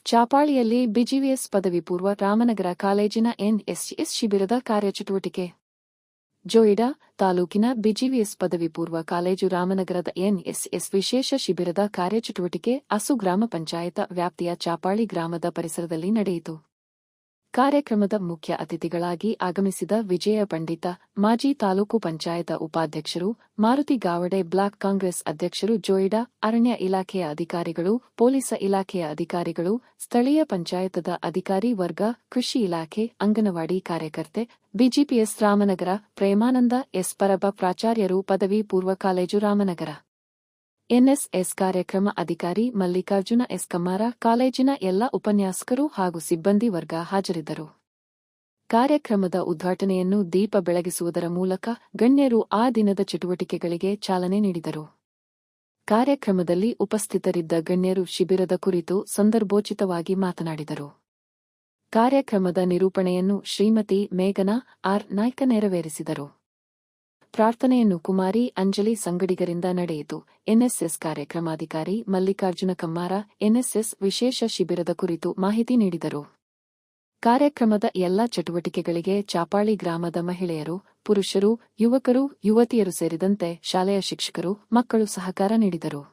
ಚಾಪಾಳಿಯಲ್ಲಿ ಬಿಜಿವಿಎಸ್ ಪದವಿ ಪೂರ್ವ ರಾಮನಗರ ಕಾಲೇಜಿನ ಎನ್ಎಸ್ಎಸ್ ಶಿಬಿರದ ಕಾರ್ಯಚಟುವಟಿಕೆ. ಜೋಯಿಡಾ ತಾಲೂಕಿನ ಬಿಜಿವಿಎಸ್ ಪದವಿ ಪೂರ್ವ ಕಾಲೇಜು ರಾಮನಗರದ ಎನ್ಎಸ್ಎಸ್ ವಿಶೇಷ ಶಿಬಿರದ ಕಾರ್ಯಚಟುವಟಿಕೆ ಅಸು ಗ್ರಾಮ ಪಂಚಾಯತ ವ್ಯಾಪ್ತಿಯ ಚಾಪಾಳಿ ಗ್ರಾಮದ ಪರಿಸರದಲ್ಲಿ ನಡೆಯಿತು. ಕಾರ್ಯಕ್ರಮದ ಮುಖ್ಯ ಅತಿಥಿಗಳಾಗಿ ಆಗಮಿಸಿದ ವಿಜಯ ಪಂಡಿತ, ಮಾಜಿ ತಾಲೂಕು ಪಂಚಾಯತ ಉಪಾಧ್ಯಕ್ಷರು, ಮಾರುತಿ ಗಾವಡೆ, ಬ್ಲಾಕ್ ಕಾಂಗ್ರೆಸ್ ಅಧ್ಯಕ್ಷರು, ಜೋಯಿಡಾ ಅರಣ್ಯ ಇಲಾಖೆಯ ಅಧಿಕಾರಿಗಳು, ಪೊಲೀಸ ಇಲಾಖೆಯ ಅಧಿಕಾರಿಗಳು, ಸ್ಥಳೀಯ ಪಂಚಾಯತದ ಅಧಿಕಾರಿ ವರ್ಗ, ಕೃಷಿ ಇಲಾಖೆ, ಅಂಗನವಾಡಿ ಕಾರ್ಯಕರ್ತೆ, ಬಿಜಿಪಿಎಸ್ ರಾಮನಗರ, ಪ್ರೇಮಾನಂದ ಎಸ್ ಪರಬ ಪ್ರಾಚಾರ್ಯರು, ಪದವಿ ಪೂರ್ವ ಕಾಲೇಜು ರಾಮನಗರ ಎನ್ಎಸ್ಎಸ್ ಕಾರ್ಯಕ್ರಮ ಅಧಿಕಾರಿ ಮಲ್ಲಿಕಾರ್ಜುನ ಎಸ್ ಕಮ್ಮಾರ, ಕಾಲೇಜಿನ ಎಲ್ಲ ಉಪನ್ಯಾಸಕರು ಹಾಗೂ ಸಿಬ್ಬಂದಿ ವರ್ಗ ಹಾಜರಿದ್ದರು. ಕಾರ್ಯಕ್ರಮದ ಉದ್ಘಾಟನೆಯನ್ನು ದೀಪ ಬೆಳಗಿಸುವುದರ ಮೂಲಕ ಗಣ್ಯರು ಆ ದಿನದ ಚಟುವಟಿಕೆಗಳಿಗೆ ಚಾಲನೆ ನೀಡಿದರು. ಕಾರ್ಯಕ್ರಮದಲ್ಲಿ ಉಪಸ್ಥಿತರಿದ್ದ ಗಣ್ಯರು ಶಿಬಿರದ ಕುರಿತು ಸಂದರ್ಭೋಚಿತವಾಗಿ ಮಾತನಾಡಿದರು. ಕಾರ್ಯಕ್ರಮದ ನಿರೂಪಣೆಯನ್ನು ಶ್ರೀಮತಿ ಮೇಘನಾ ಆರ್ ನಾಯ್ಕ ನೆರವೇರಿಸಿದರು. ಪ್ರಾರ್ಥನೆಯನ್ನು ಕುಮಾರಿ ಅಂಜಲಿ ಸಂಗಡಿಗರಿಂದ ನಡೆಯಿತು. ಎನ್ಎಸ್ಎಸ್ ಕಾರ್ಯಕ್ರಮಾಧಿಕಾರಿ ಮಲ್ಲಿಕಾರ್ಜುನ ಕಮ್ಮಾರ ಎನ್ಎಸ್ಎಸ್ ವಿಶೇಷ ಶಿಬಿರದ ಕುರಿತು ಮಾಹಿತಿ ನೀಡಿದರು. ಕಾರ್ಯಕ್ರಮದ ಎಲ್ಲ ಚಟುವಟಿಕೆಗಳಿಗೆ ಚಾಪಾಳಿ ಗ್ರಾಮದ ಮಹಿಳೆಯರು, ಪುರುಷರು, ಯುವಕರು, ಯುವತಿಯರು ಸೇರಿದಂತೆ ಶಾಲೆಯ ಶಿಕ್ಷಕರು, ಮಕ್ಕಳು ಸಹಕಾರ ನೀಡಿದರು.